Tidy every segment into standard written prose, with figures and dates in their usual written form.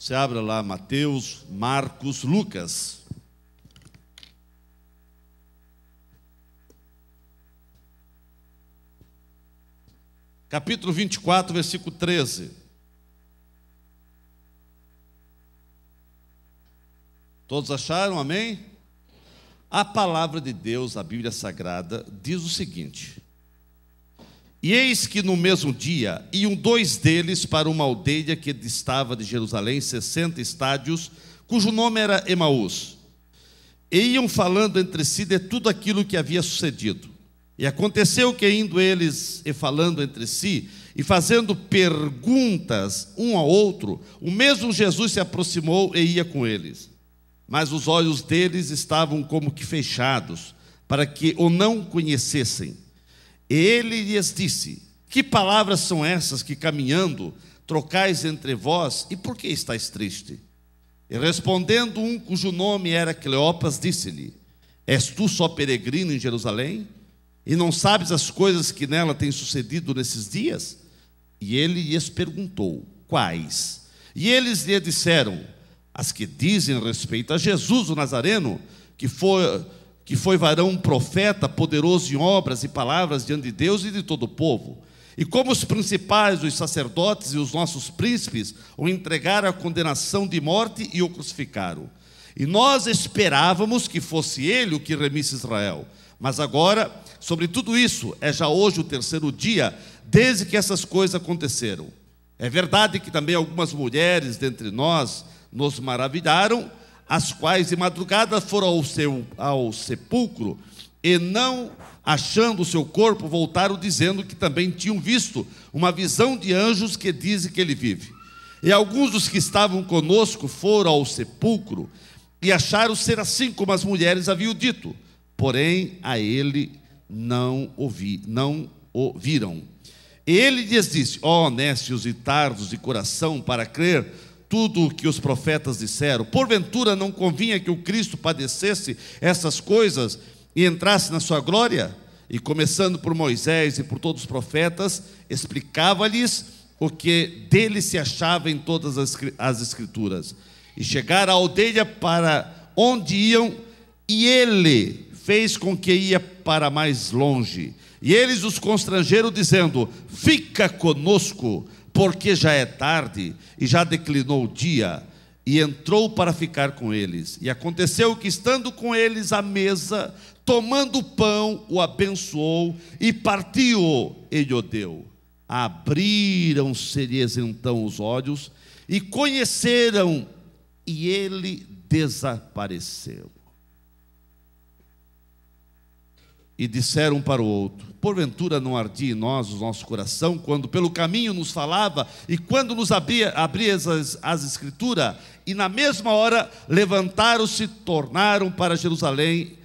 Você abre lá Mateus, Marcos, Lucas. Capítulo 24, versículo 13. Todos acharam? Amém? A palavra de Deus, a Bíblia Sagrada, diz o seguinte: E eis que no mesmo dia iam dois deles para uma aldeia que distava de Jerusalém 60 estádios, cujo nome era Emaús. E iam falando entre si de tudo aquilo que havia sucedido. E aconteceu que, indo eles e falando entre si, e fazendo perguntas um ao outro, o mesmo Jesus se aproximou e ia com eles. Mas os olhos deles estavam como que fechados, para que o não conhecessem. E ele lhes disse: Que palavras são essas que, caminhando, trocais entre vós, e por que estáis triste? E respondendo um cujo nome era Cleopas, disse-lhe: És tu só peregrino em Jerusalém? E não sabes as coisas que nela têm sucedido nesses dias? E ele lhes perguntou: Quais? E eles lhe disseram: As que dizem respeito a Jesus o Nazareno, que foi varão profeta, poderoso em obras e palavras diante de Deus e de todo o povo. E como os principais, os sacerdotes e os nossos príncipes o entregaram à condenação de morte e o crucificaram. E nós esperávamos que fosse ele o que remisse Israel. Mas agora, sobre tudo isso, é já hoje o terceiro dia, desde que essas coisas aconteceram. É verdade que também algumas mulheres dentre nós nos maravilharam, as quais de madrugada foram ao sepulcro, e não achando o seu corpo, voltaram dizendo que também tinham visto uma visão de anjos que dizem que ele vive. E alguns dos que estavam conosco foram ao sepulcro, e acharam ser assim como as mulheres haviam dito. Porém, a ele não o viram. E ele lhes disse: Ó nécios e tardos de coração, para crer tudo o que os profetas disseram, porventura não convinha que o Cristo padecesse essas coisas e entrasse na sua glória? E começando por Moisés e por todos os profetas, explicava-lhes o que dele se achava em todas as escrituras. E chegaram à aldeia para onde iam, e ele fez com que ia para mais longe. E eles os constrangeram, dizendo: Fica conosco, porque já é tarde, e já declinou o dia. E entrou para ficar com eles. E aconteceu que, estando com eles à mesa, tomando o pão, o abençoou, e partiu-o, e lhe deu. Abriram-se-lhes então os olhos, e conheceram, e ele desapareceu. E disseram um para o outro: Porventura não ardia em nós o nosso coração, quando pelo caminho nos falava, e quando nos abria as escrituras? E na mesma hora levantaram-se, tornaram para Jerusalém,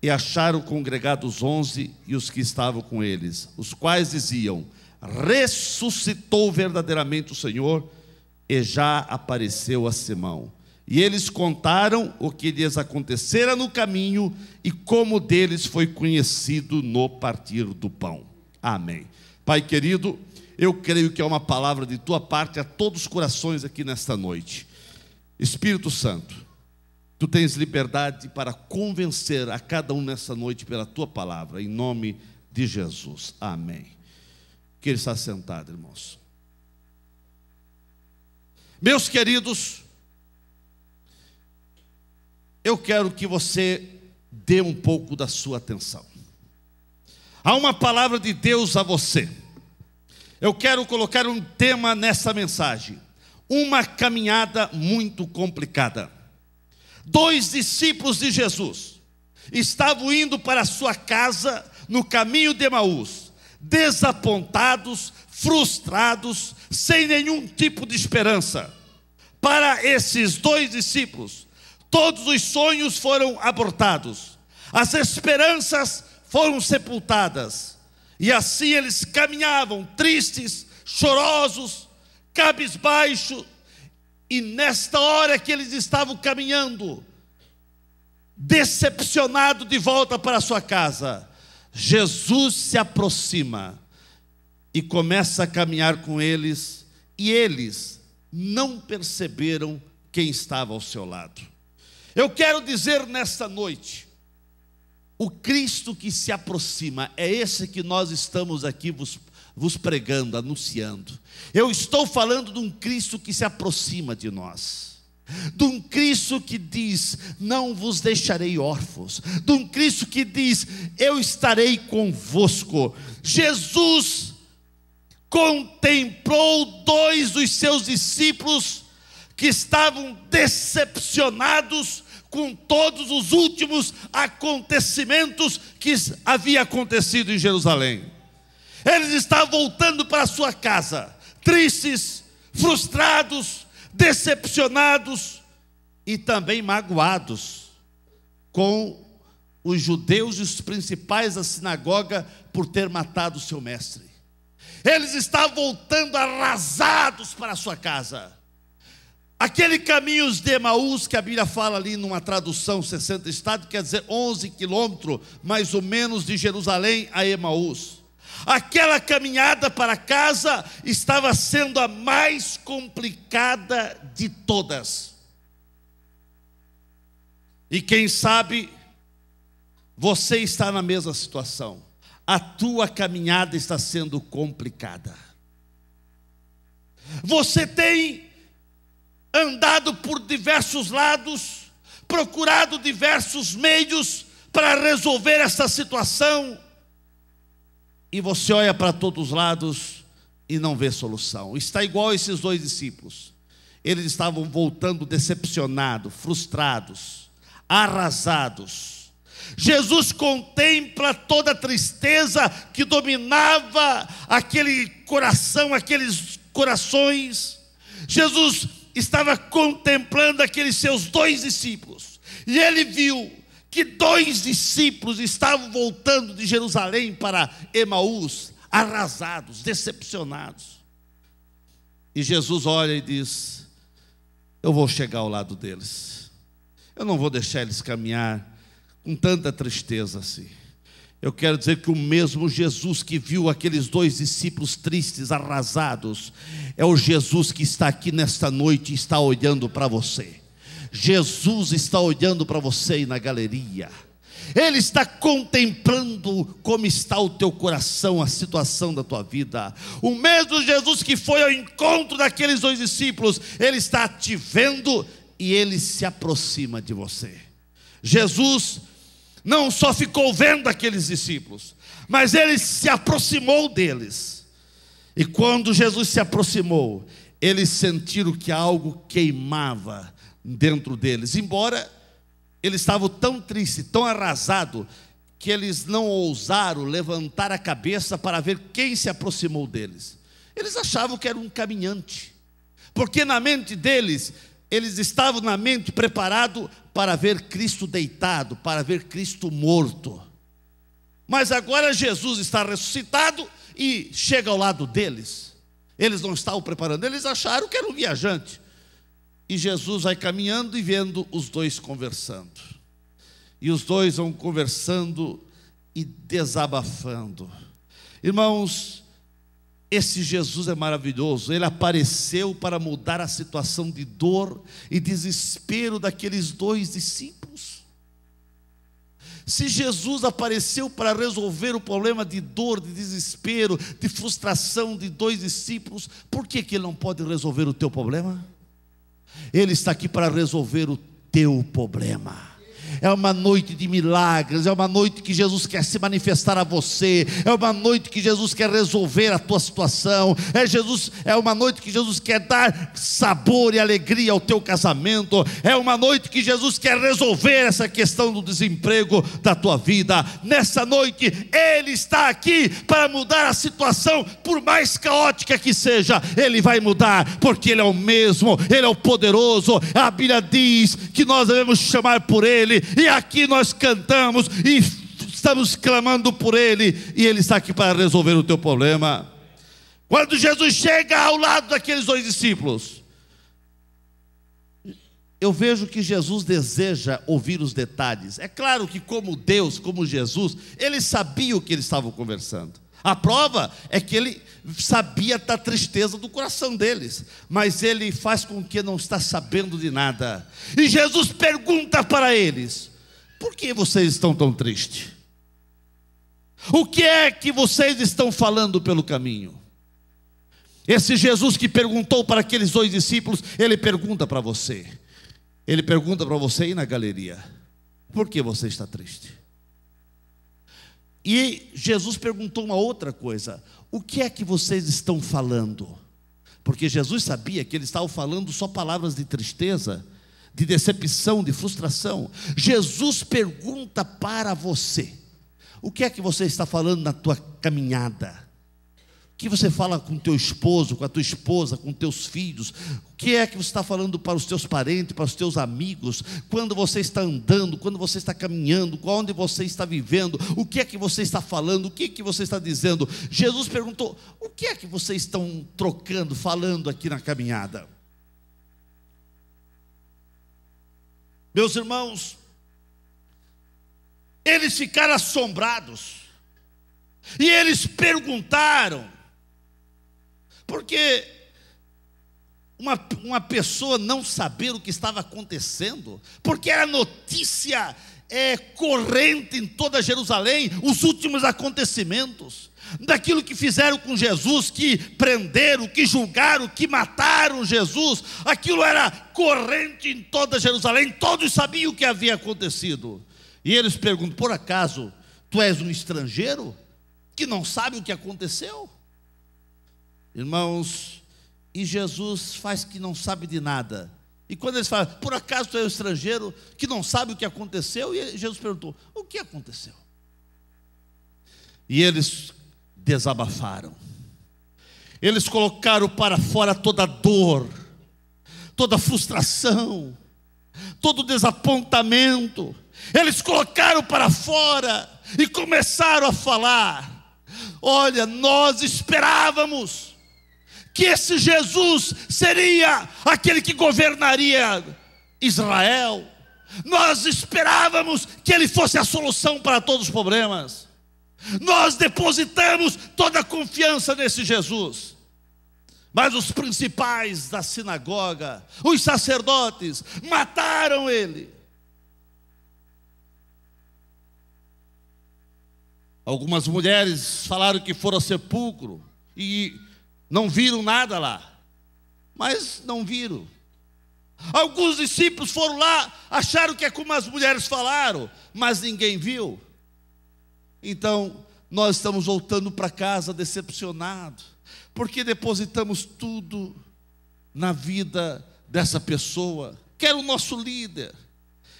e acharam congregados 11 e os que estavam com eles, os quais diziam: Ressuscitou verdadeiramente o Senhor, e já apareceu a Simão. E eles contaram o que lhes acontecera no caminho e como deles foi conhecido no partir do pão. Amém. Pai querido, eu creio que é uma palavra de tua parte a todos os corações aqui nesta noite. Espírito Santo, tu tens liberdade para convencer a cada um nessa noite pela tua palavra, em nome de Jesus. Amém. Que ele está sentado, irmãos. Meus queridos, eu quero que você dê um pouco da sua atenção. Há uma palavra de Deus a você. Eu quero colocar um tema nessa mensagem: uma caminhada muito complicada. Dois discípulos de Jesus estavam indo para a sua casa no caminho de Emaús, desapontados, frustrados, sem nenhum tipo de esperança. Para esses dois discípulos, todos os sonhos foram abortados, as esperanças foram sepultadas, e assim eles caminhavam tristes, chorosos, cabisbaixo. E nesta hora que eles estavam caminhando, decepcionado de volta para a sua casa, Jesus se aproxima e começa a caminhar com eles, e eles não perceberam quem estava ao seu lado. Eu quero dizer nesta noite, o Cristo que se aproxima, é esse que nós estamos aqui vos pregando, anunciando. Eu estou falando de um Cristo que se aproxima de nós, de um Cristo que diz: não vos deixarei órfãos, de um Cristo que diz: eu estarei convosco. Jesus contemplou dois dos seus discípulos que estavam decepcionados com todos os últimos acontecimentos que havia acontecido em Jerusalém. Eles estavam voltando para sua casa, tristes, frustrados, decepcionados e também magoados com os judeus e os principais da sinagoga por ter matado o seu mestre. Eles estavam voltando arrasados para a sua casa. Aquele caminho de Emaús, que a Bíblia fala ali numa tradução 60 estados, quer dizer 11 quilômetros mais ou menos de Jerusalém a Emaús. Aquela caminhada para casa estava sendo a mais complicada de todas. E quem sabe você está na mesma situação. A tua caminhada está sendo complicada. Você tem andado por diversos lados, procurado diversos meios para resolver essa situação, e você olha para todos os lados e não vê solução. Está igual esses dois discípulos. Eles estavam voltando decepcionados, frustrados, arrasados. Jesus contempla toda a tristeza que dominava aquele coração, aqueles corações. Jesus estava contemplando aqueles seus dois discípulos, e ele viu que dois discípulos estavam voltando de Jerusalém para Emaús, arrasados, decepcionados. E Jesus olha e diz: eu vou chegar ao lado deles, eu não vou deixar eles caminhar com tanta tristeza assim. Eu quero dizer que o mesmo Jesus que viu aqueles dois discípulos tristes, arrasados, é o Jesus que está aqui nesta noite e está olhando para você. Jesus está olhando para você aí na galeria. Ele está contemplando como está o teu coração, a situação da tua vida. O mesmo Jesus que foi ao encontro daqueles dois discípulos, ele está te vendo e ele se aproxima de você. Jesus não só ficou vendo aqueles discípulos, mas ele se aproximou deles. E quando Jesus se aproximou, eles sentiram que algo queimava dentro deles. Embora eles estavam tão tristes, tão arrasados, que eles não ousaram levantar a cabeça para ver quem se aproximou deles. Eles achavam que era um caminhante, porque na mente deles, eles estavam na mente preparados para ver Cristo deitado, para ver Cristo morto. Mas agora Jesus está ressuscitado e chega ao lado deles. Eles não estavam preparando, eles acharam que era um viajante. E Jesus vai caminhando e vendo os dois conversando. E os dois vão conversando e desabafando. Irmãos, esse Jesus é maravilhoso. Ele apareceu para mudar a situação de dor e desespero daqueles dois discípulos. Se Jesus apareceu para resolver o problema de dor, de desespero, de frustração de dois discípulos, por que Ele não pode resolver o teu problema? Ele está aqui para resolver o teu problema. É uma noite de milagres, é uma noite que Jesus quer se manifestar a você, é uma noite que Jesus quer resolver a tua situação, é uma noite que Jesus quer dar sabor e alegria ao teu casamento, é uma noite que Jesus quer resolver essa questão do desemprego da tua vida. Nessa noite, Ele está aqui para mudar a situação, por mais caótica que seja, Ele vai mudar, porque Ele é o mesmo, Ele é o poderoso. A Bíblia diz que nós devemos chamar por Ele, e aqui nós cantamos e estamos clamando por Ele, e Ele está aqui para resolver o teu problema. Quando Jesus chega ao lado daqueles dois discípulos, eu vejo que Jesus deseja ouvir os detalhes. É claro que como Deus, como Jesus, Ele sabia o que eles estavam conversando. A prova é que ele sabia da tristeza do coração deles, mas ele faz com que não está sabendo de nada. E Jesus pergunta para eles: por que vocês estão tão tristes? O que é que vocês estão falando pelo caminho? Esse Jesus que perguntou para aqueles 2 discípulos, ele pergunta para você. Ele pergunta para você aí na galeria: por que você está triste? E Jesus perguntou uma outra coisa: o que é que vocês estão falando? Porque Jesus sabia que eles estavam falando só palavras de tristeza, de decepção, de frustração. Jesus pergunta para você: o que é que você está falando na tua caminhada? O que você fala com teu esposo, com a tua esposa, com teus filhos? O que é que você está falando para os teus parentes, para os teus amigos? Quando você está andando, quando você está caminhando, onde você está vivendo? O que é que você está falando? O que é que você está dizendo? Jesus perguntou: o que é que vocês estão trocando, falando aqui na caminhada? Meus irmãos, eles ficaram assombrados, e eles perguntaram, porque uma pessoa não saber o que estava acontecendo, porque era notícia corrente em toda Jerusalém, os últimos acontecimentos, daquilo que fizeram com Jesus, que prenderam, que julgaram, que mataram Jesus, aquilo era corrente em toda Jerusalém, todos sabiam o que havia acontecido. E eles perguntam: por acaso tu és um estrangeiro que não sabe o que aconteceu? Irmãos, e Jesus faz que não sabe de nada. E quando eles falam: por acaso tu és um estrangeiro que não sabe o que aconteceu? E Jesus perguntou: o que aconteceu? E eles desabafaram. Eles colocaram para fora toda a dor, toda a frustração, todo o desapontamento. Eles colocaram para fora e começaram a falar: olha, nós esperávamos que esse Jesus seria aquele que governaria Israel. Nós esperávamos que ele fosse a solução para todos os problemas. Nós depositamos toda a confiança nesse Jesus. Mas os principais da sinagoga, os sacerdotes, mataram ele. Algumas mulheres falaram que foram ao sepulcro e não viram nada lá, mas não viram. Alguns discípulos foram lá, acharam que é como as mulheres falaram, mas ninguém viu. Então, nós estamos voltando para casa decepcionados, porque depositamos tudo na vida dessa pessoa, que era o nosso líder.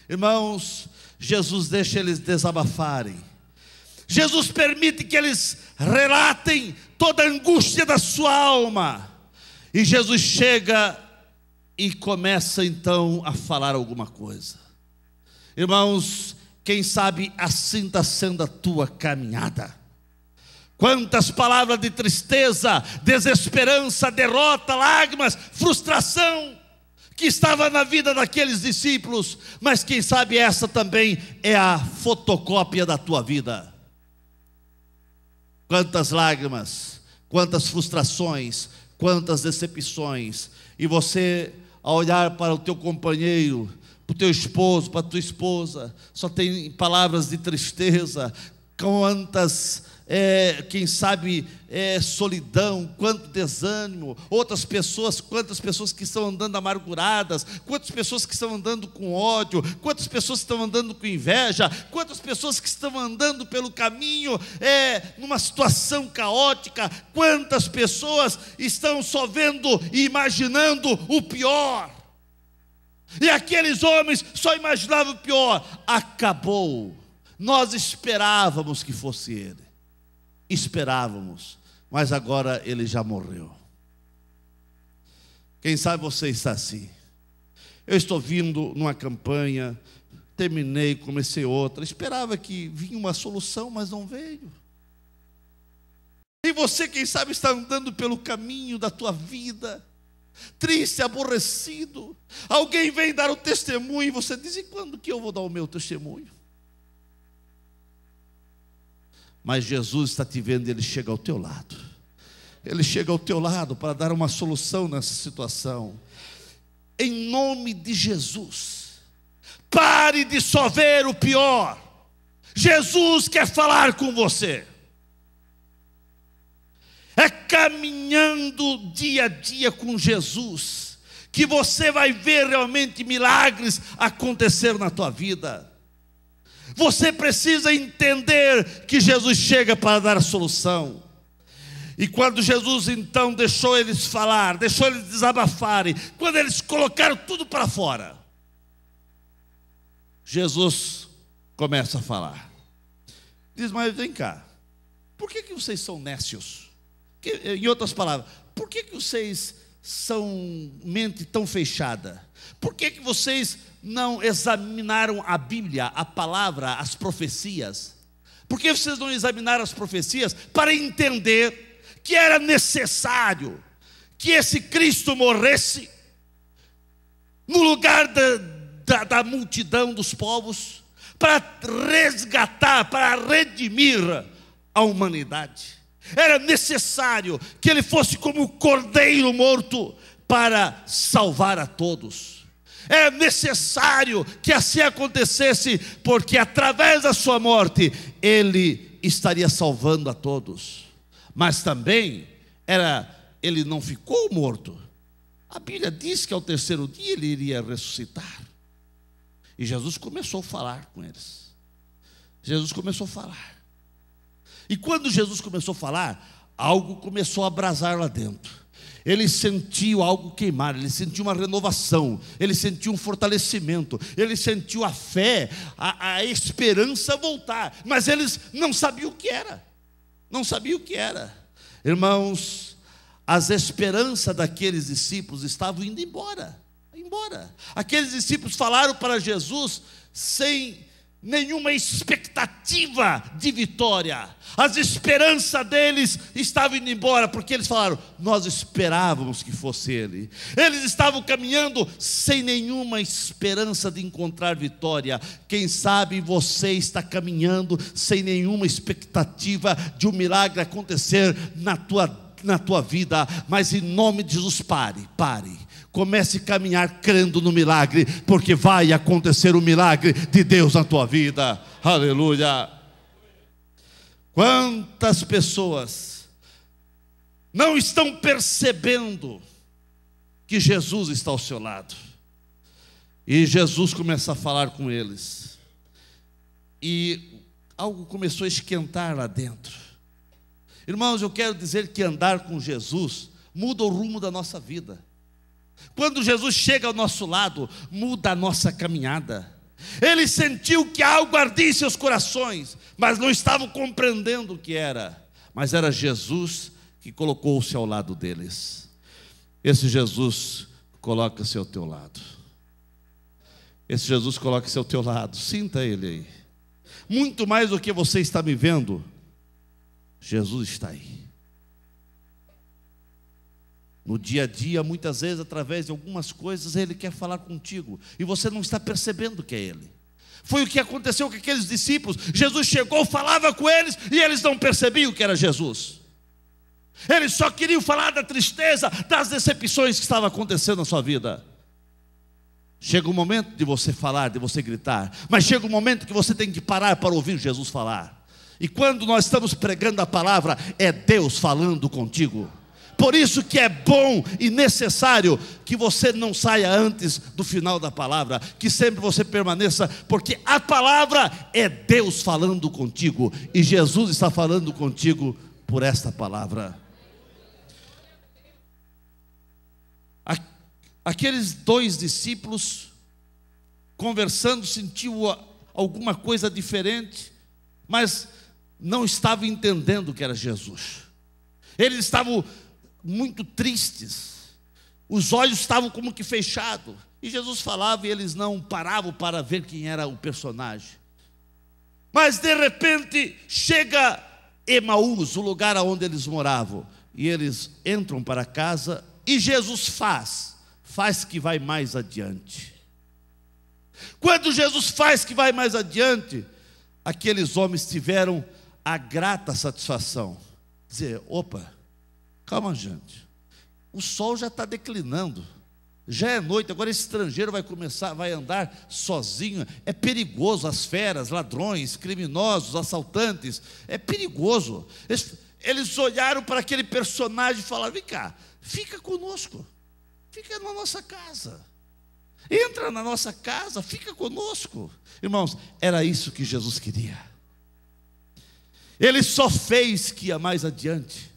Irmãos, Jesus deixa eles desabafarem. Jesus permite que eles relatem toda a angústia da sua alma. E Jesus chega e começa então a falar alguma coisa. Irmãos, quem sabe assim está sendo a tua caminhada. Quantas palavras de tristeza, desesperança, derrota, lágrimas, frustração que estava na vida daqueles discípulos. Mas quem sabe essa também é a fotocópia da tua vida. Quantas lágrimas, quantas frustrações, quantas decepções. E você, ao olhar para o teu companheiro, para o teu esposo, para a tua esposa, só tem palavras de tristeza. Quantas, quem sabe, solidão, quanto desânimo. Outras pessoas, quantas pessoas que estão andando amarguradas, quantas pessoas que estão andando com ódio, quantas pessoas que estão andando com inveja, quantas pessoas que estão andando pelo caminho, numa situação caótica. Quantas pessoas estão só vendo e imaginando o pior. E aqueles homens só imaginavam o pior. Acabou. Nós esperávamos que fosse ele. Esperávamos, mas agora ele já morreu. Quem sabe você está assim. Eu estou vindo numa campanha, terminei, comecei outra, esperava que vinha uma solução, mas não veio. E você, quem sabe, está andando pelo caminho da tua vida, triste, aborrecido. Alguém vem dar o testemunho e você diz: e quando que eu vou dar o meu testemunho? Mas Jesus está te vendo e Ele chega ao teu lado. Ele chega ao teu lado para dar uma solução nessa situação. Em nome de Jesus, pare de só ver o pior. Jesus quer falar com você. É caminhando dia a dia com Jesus que você vai ver realmente milagres acontecer na tua vida. Você precisa entender que Jesus chega para dar a solução. E quando Jesus então deixou eles falar, deixou eles desabafarem, quando eles colocaram tudo para fora, Jesus começa a falar. Diz: mas vem cá, por que vocês são nécios? Em outras palavras, por que vocês são mente tão fechada? Por que vocês não examinaram a Bíblia, a palavra, as profecias? Por que vocês não examinaram as profecias para entender que era necessário que esse Cristo morresse no lugar da multidão dos povos, para resgatar, para redimir a humanidade? Era necessário que Ele fosse como o cordeiro morto para salvar a todos. Era necessário que assim acontecesse, porque através da sua morte Ele estaria salvando a todos. Mas também Ele não ficou morto. A Bíblia diz que ao terceiro dia Ele iria ressuscitar. E Jesus começou a falar com eles. Jesus começou a falar. E quando Jesus começou a falar, algo começou a abrasar lá dentro. Ele sentiu algo queimar, ele sentiu uma renovação, ele sentiu um fortalecimento, ele sentiu a fé, a esperança voltar. Mas eles não sabiam o que era. Não sabiam o que era. Irmãos, as esperanças daqueles discípulos estavam indo embora. Aqueles discípulos falaram para Jesus sem nenhuma expectativa de vitória. As esperanças deles estavam indo embora, porque eles falaram: nós esperávamos que fosse Ele. Eles estavam caminhando sem nenhuma esperança de encontrar vitória. Quem sabe você está caminhando sem nenhuma expectativa de um milagre acontecer na tua vida. Mas em nome de Jesus, pare. Comece a caminhar crendo no milagre, porque vai acontecer o milagre de Deus na tua vida. Aleluia. Quantas pessoas não estão percebendo que Jesus está ao seu lado? E Jesus começa a falar com eles, e algo começou a esquentar lá dentro. Irmãos, eu quero dizer que andar com Jesus muda o rumo da nossa vida. Quando Jesus chega ao nosso lado, muda a nossa caminhada. Ele sentiu que algo ardia em seus corações, mas não estavam compreendendo o que era. Mas era Jesus que colocou-se ao lado deles. Esse Jesus coloca-se ao teu lado. Esse Jesus coloca-se ao teu lado. Sinta Ele aí. Muito mais do que você está me vendo, Jesus está aí. No dia a dia, muitas vezes, através de algumas coisas, Ele quer falar contigo, e você não está percebendo que é Ele. Foi o que aconteceu com aqueles discípulos. Jesus chegou, falava com eles, e eles não percebiam que era Jesus. Eles só queriam falar da tristeza, das decepções que estavam acontecendo na sua vida. Chega um momento de você falar, de você gritar, mas chega um momento que você tem que parar para ouvir Jesus falar. E quando nós estamos pregando a palavra, é Deus falando contigo. Por isso que é bom e necessário que você não saia antes do final da palavra, que sempre você permaneça, porque a palavra é Deus falando contigo, e Jesus está falando contigo por esta palavra. Aqueles dois discípulos conversando, sentiu alguma coisa diferente, mas não estavam entendendo que era Jesus. Eles estavam muito tristes, os olhos estavam como que fechados, e Jesus falava e eles não paravam para ver quem era o personagem. Mas de repente chega Emaús, o lugar onde eles moravam, e eles entram para casa, e Jesus faz que vai mais adiante. Quando Jesus faz que vai mais adiante, aqueles homens tiveram a grata satisfação. Dizer, opa, calma gente, o sol já está declinando, já é noite, agora esse estrangeiro vai andar sozinho, é perigoso, as feras, ladrões, criminosos, assaltantes, é perigoso. Eles olharam para aquele personagem e falaram, vem cá, fica conosco, fica na nossa casa, entra na nossa casa, fica conosco. Irmãos, era isso que Jesus queria. Ele só fez que ia mais adiante,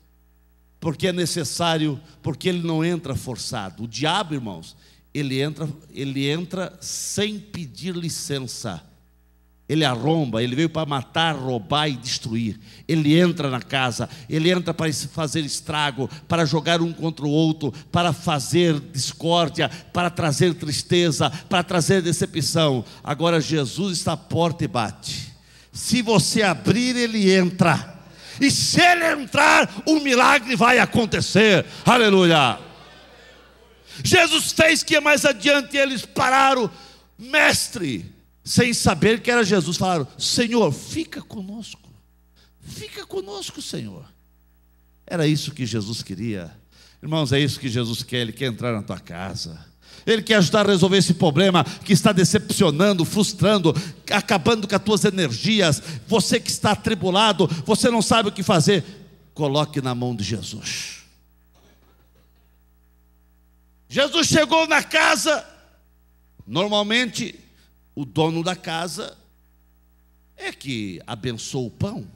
porque é necessário, porque ele não entra forçado. O diabo, irmãos, ele entra sem pedir licença. Ele arromba, ele veio para matar, roubar e destruir. Ele entra na casa, ele entra para fazer estrago, para jogar um contra o outro, para fazer discórdia, para trazer tristeza, para trazer decepção. Agora Jesus está à porta e bate. Se você abrir, ele entra. E se ele entrar, o milagre vai acontecer. Aleluia. Jesus fez que ia mais adiante, e eles pararam, mestre, sem saber que era Jesus, falaram, Senhor, fica conosco, Senhor. Era isso que Jesus queria. Irmãos, é isso que Jesus quer. Ele quer entrar na tua casa, Ele quer ajudar a resolver esse problema que está decepcionando, frustrando, acabando com as tuas energias. Você que está atribulado, você não sabe o que fazer, coloque na mão de Jesus. Jesus chegou na casa. Normalmente o dono da casa é que abençoa o pão,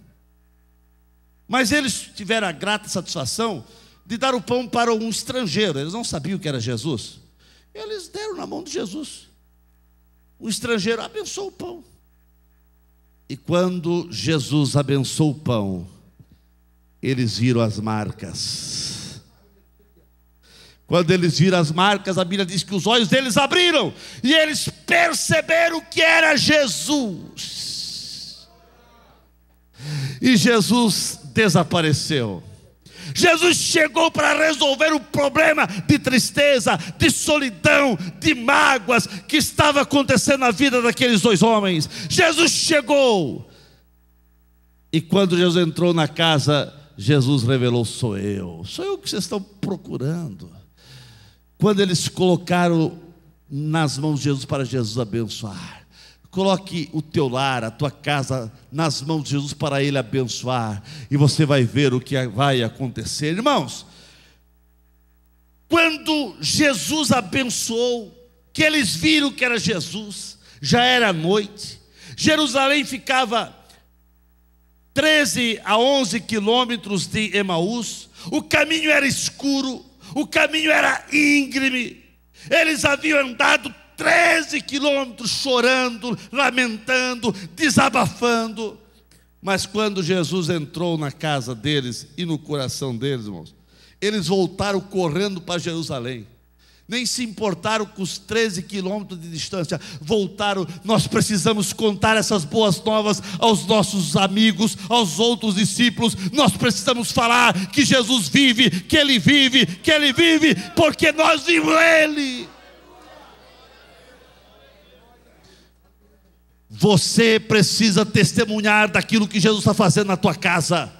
mas eles tiveram a grata satisfação de dar o pão para um estrangeiro. Eles não sabiam que era Jesus. Eles deram na mão de Jesus. O estrangeiro abençoou o pão. E quando Jesus abençoou o pão, eles viram as marcas. Quando eles viram as marcas, a Bíblia diz que os olhos deles abriram e eles perceberam que era Jesus. E Jesus desapareceu. Jesus chegou para resolver o problema de tristeza, de solidão, de mágoas que estava acontecendo na vida daqueles dois homens. Jesus chegou. E quando Jesus entrou na casa, Jesus revelou, sou eu que vocês estão procurando. Quando eles colocaram nas mãos de Jesus para Jesus abençoar, coloque o teu lar, a tua casa nas mãos de Jesus para Ele abençoar, e você vai ver o que vai acontecer. Irmãos, quando Jesus abençoou, que eles viram que era Jesus, já era noite. Jerusalém ficava 13 a 11 quilômetros de Emaús. O caminho era escuro, o caminho era íngreme. Eles haviam andado 13 quilômetros chorando, lamentando, desabafando. Mas quando Jesus entrou na casa deles e no coração deles, irmãos, eles voltaram correndo para Jerusalém. Nem se importaram com os 13 quilômetros de distância. Voltaram. Nós precisamos contar essas boas novas aos nossos amigos, aos outros discípulos. Nós precisamos falar que Jesus vive, que Ele vive, que Ele vive, porque nós vimos Ele. Você precisa testemunhar daquilo que Jesus está fazendo na tua casa.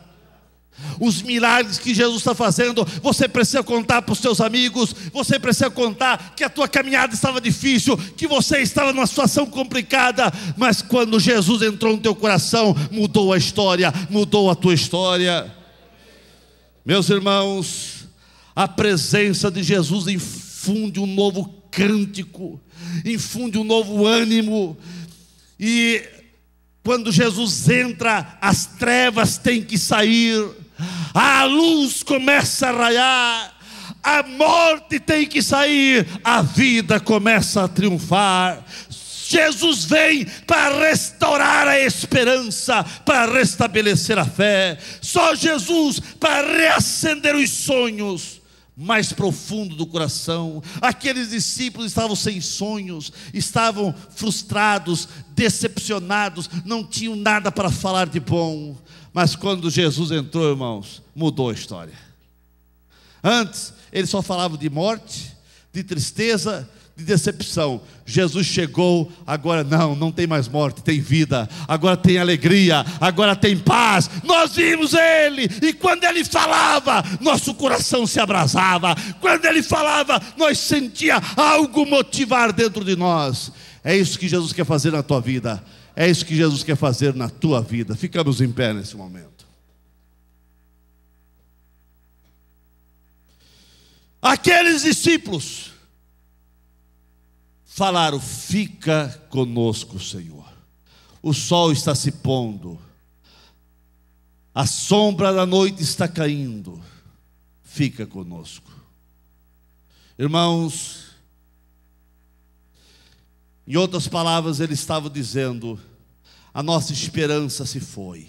Os milagres que Jesus está fazendo, você precisa contar para os seus amigos. Você precisa contar que a tua caminhada estava difícil, que você estava numa situação complicada, mas quando Jesus entrou no teu coração, mudou a história, mudou a tua história. Meus irmãos, a presença de Jesus infunde um novo cântico, infunde um novo ânimo. E quando Jesus entra, as trevas têm que sair, a luz começa a raiar, a morte tem que sair, a vida começa a triunfar. Jesus vem para restaurar a esperança, para restabelecer a fé. Só Jesus para reacender os sonhos mais profundo do coração. Aqueles discípulos estavam sem sonhos, estavam frustrados, decepcionados, não tinham nada para falar de bom. Mas quando Jesus entrou, irmãos, mudou a história. Antes, eles só falavam de morte, de tristeza, de decepção. Jesus chegou, agora não tem mais morte, tem vida, agora tem alegria, agora tem paz. Nós vimos Ele, e quando Ele falava, nosso coração se abrasava. Quando Ele falava, nós sentia algo motivar dentro de nós. É isso que Jesus quer fazer na tua vida, é isso que Jesus quer fazer na tua vida. Ficamos em pé nesse momento. Aqueles discípulos falaram: fica conosco, Senhor. O sol está se pondo, a sombra da noite está caindo, fica conosco. Irmãos, em outras palavras, ele estava dizendo: a nossa esperança se foi,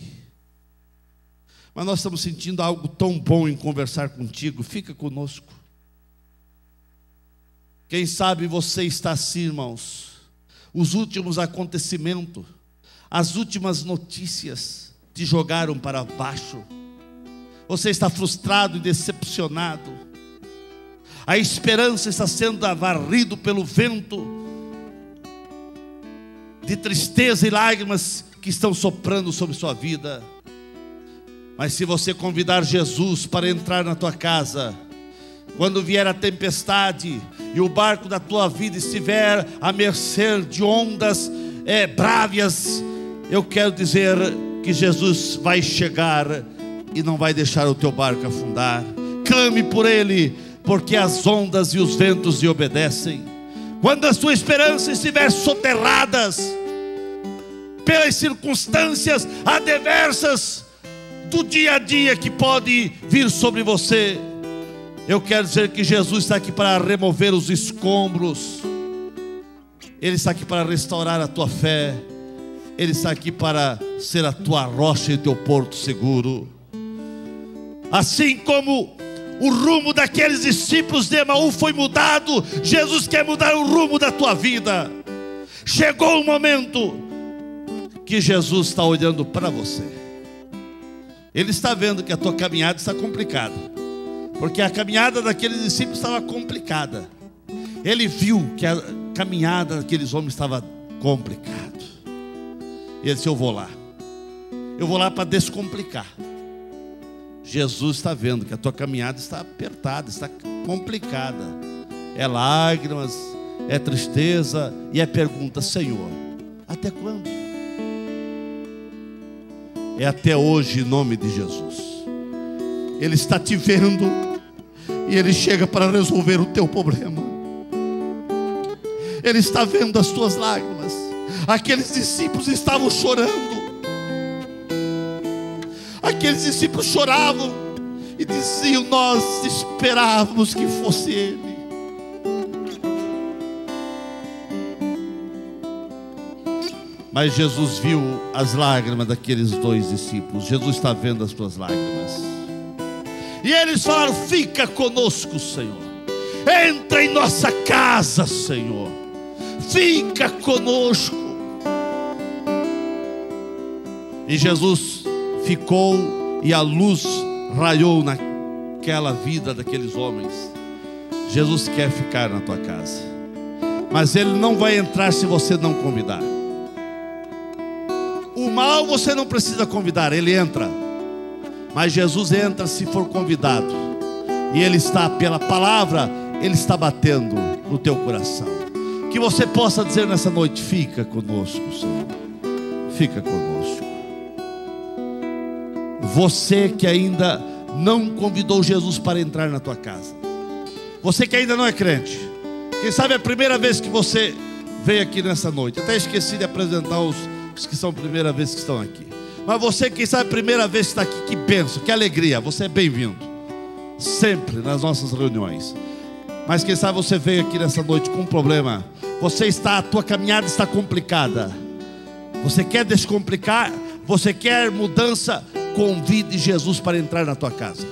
mas nós estamos sentindo algo tão bom em conversar contigo, fica conosco. Quem sabe você está assim, irmãos. Os últimos acontecimentos, as últimas notícias te jogaram para baixo. Você está frustrado e decepcionado. A esperança está sendo varrido pelo vento de tristeza e lágrimas que estão soprando sobre sua vida. Mas se você convidar Jesus para entrar na tua casa, quando vier a tempestade e o barco da tua vida estiver à mercê de ondas brávias, eu quero dizer que Jesus vai chegar e não vai deixar o teu barco afundar. Clame por Ele, porque as ondas e os ventos lhe obedecem. Quando a sua esperança estiver soterradas pelas circunstâncias adversas do dia a dia que pode vir sobre você, eu quero dizer que Jesus está aqui para remover os escombros. Ele está aqui para restaurar a tua fé. Ele está aqui para ser a tua rocha e teu porto seguro. Assim como o rumo daqueles discípulos de Emaús foi mudado, Jesus quer mudar o rumo da tua vida. Chegou o momento que Jesus está olhando para você. Ele está vendo que a tua caminhada está complicada, porque a caminhada daqueles discípulos estava complicada. Ele viu que a caminhada daqueles homens estava complicada. E ele disse: eu vou lá para descomplicar. Jesus está vendo que a tua caminhada está apertada, está complicada. É lágrimas, é tristeza e é pergunta: Senhor, até quando? É até hoje, em nome de Jesus. Ele está te vendo e Ele chega para resolver o teu problema. Ele está vendo as tuas lágrimas. Aqueles discípulos estavam chorando. Aqueles discípulos choravam e diziam: nós esperávamos que fosse Ele. Mas Jesus viu as lágrimas daqueles dois discípulos. Jesus está vendo as tuas lágrimas. E eles falaram: fica conosco, Senhor. Entra em nossa casa, Senhor. Fica conosco. E Jesus ficou, e a luz raiou naquela vida daqueles homens. Jesus quer ficar na tua casa, mas Ele não vai entrar se você não convidar. O mal você não precisa convidar, Ele entra. Mas Jesus entra se for convidado. E Ele está, pela palavra, Ele está batendo no teu coração. Que você possa dizer nessa noite: fica conosco, Senhor. Fica conosco. Você que ainda não convidou Jesus para entrar na tua casa, você que ainda não é crente, quem sabe é a primeira vez que você veio aqui nessa noite. Até esqueci de apresentar os que são a primeira vez que estão aqui. Mas você, quem sabe, a primeira vez que está aqui, que bênção, que alegria. Você é bem-vindo sempre nas nossas reuniões. Mas quem sabe você veio aqui nessa noite com um problema. A tua caminhada está complicada. Você quer descomplicar? Você quer mudança? Convide Jesus para entrar na tua casa.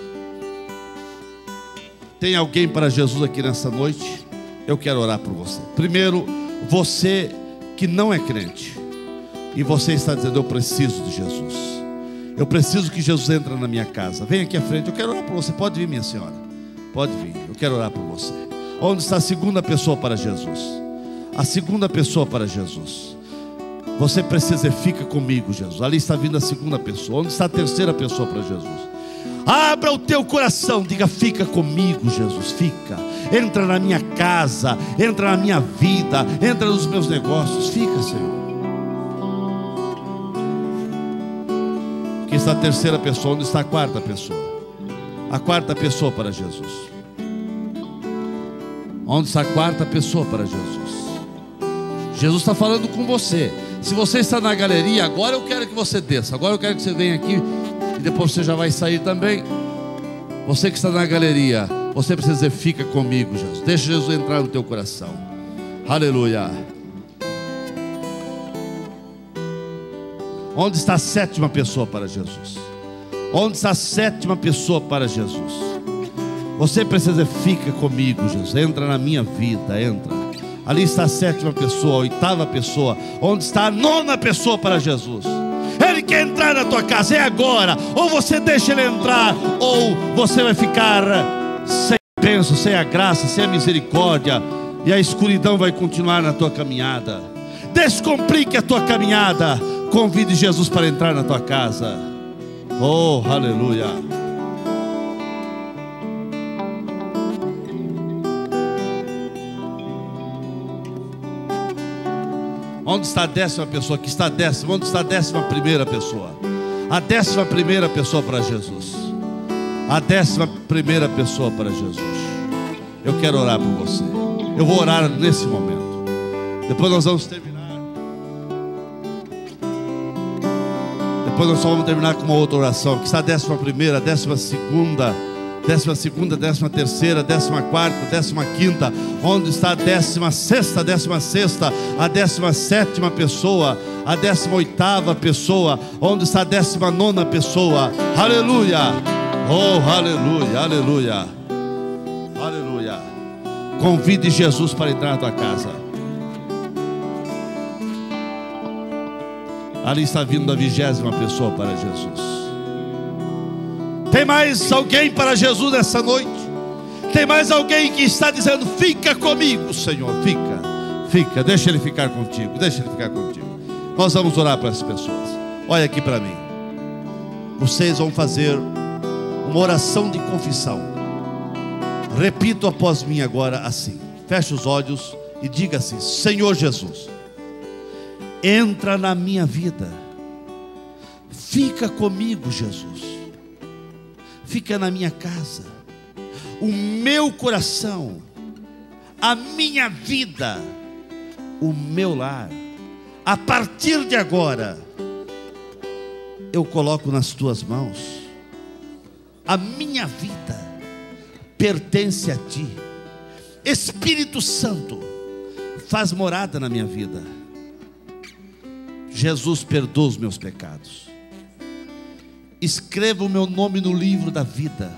Tem alguém para Jesus aqui nessa noite? Eu quero orar por você. Primeiro, você que não é crente, e você está dizendo: eu preciso de Jesus. Eu preciso que Jesus entre na minha casa. Vem aqui à frente, eu quero orar por você. Pode vir, minha senhora. Pode vir, eu quero orar por você. Onde está a segunda pessoa para Jesus? A segunda pessoa para Jesus. Você precisa dizer: fica comigo, Jesus. Ali está vindo a segunda pessoa. Onde está a terceira pessoa para Jesus? Abra o teu coração, diga: fica comigo, Jesus, fica. Entra na minha casa, entra na minha vida, entra nos meus negócios. Fica, Senhor. Aqui está a terceira pessoa. Onde está a quarta pessoa? A quarta pessoa para Jesus. Onde está a quarta pessoa para Jesus? Jesus está falando com você. Se você está na galeria, agora eu quero que você desça. Agora eu quero que você venha aqui. E depois você já vai sair também. Você que está na galeria, você precisa dizer: fica comigo, Jesus. Deixa Jesus entrar no teu coração. Aleluia. Onde está a sétima pessoa para Jesus? Onde está a sétima pessoa para Jesus? Você precisa dizer: fica comigo, Jesus. Entra na minha vida, entra. Ali está a sétima pessoa, a oitava pessoa. Onde está a nona pessoa para Jesus? Ele quer entrar na tua casa, é agora. Ou você deixa ele entrar, ou você vai ficar sem a bênção, sem a graça, sem a misericórdia, e a escuridão vai continuar na tua caminhada. Descomplique a tua caminhada. Convide Jesus para entrar na tua casa. Oh, aleluia. Onde está a décima pessoa? Aqui está a décima. Onde está a 11ª pessoa? A 11ª pessoa para Jesus. A 11ª pessoa para Jesus. Eu quero orar por você. Eu vou orar nesse momento. Depois nós vamos terminar. Depois nós só vamos terminar com uma outra oração. Aqui está a 11ª, a 12ª, 12ª, 13ª, 14ª, 15ª. Onde está a 16ª, a 17ª pessoa, a 18ª pessoa? Onde está a 19ª pessoa? Aleluia. Oh, aleluia, aleluia, aleluia. Convide Jesus para entrar na tua casa. Ali está vindo a 20ª pessoa para Jesus. Tem mais alguém para Jesus nessa noite? Tem mais alguém que está dizendo: fica comigo, Senhor, fica, deixa ele ficar contigo, deixa ele ficar contigo. Nós vamos orar para essas pessoas. Olha aqui para mim. Vocês vão fazer uma oração de confissão. Repito após mim agora assim. Feche os olhos e diga assim: Senhor Jesus, entra na minha vida. Fica comigo, Jesus. Fica na minha casa, o meu coração, a minha vida, o meu lar. A partir de agora, eu coloco nas tuas mãos. A minha vida pertence a ti. Espírito Santo, faz morada na minha vida. Jesus, perdoa os meus pecados. Escreva o meu nome no livro da vida.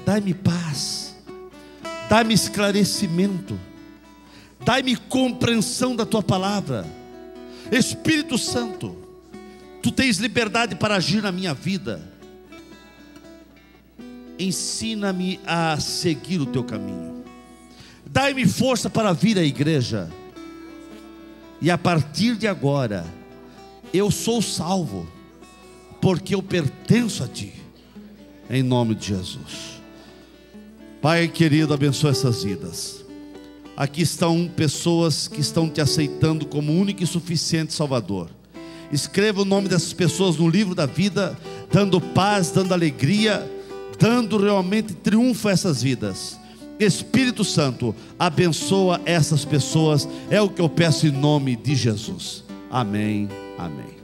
Dai-me paz, dai-me esclarecimento, dai-me compreensão da tua palavra. Espírito Santo, tu tens liberdade para agir na minha vida. Ensina-me a seguir o teu caminho. Dai-me força para vir à igreja. E a partir de agora, eu sou salvo, porque eu pertenço a ti, em nome de Jesus. Pai querido, abençoa essas vidas. Aqui estão pessoas que estão te aceitando como único e suficiente Salvador. Escreva o nome dessas pessoas no livro da vida, dando paz, dando alegria, dando realmente triunfo a essas vidas. Espírito Santo, abençoa essas pessoas, é o que eu peço em nome de Jesus. Amém, amém.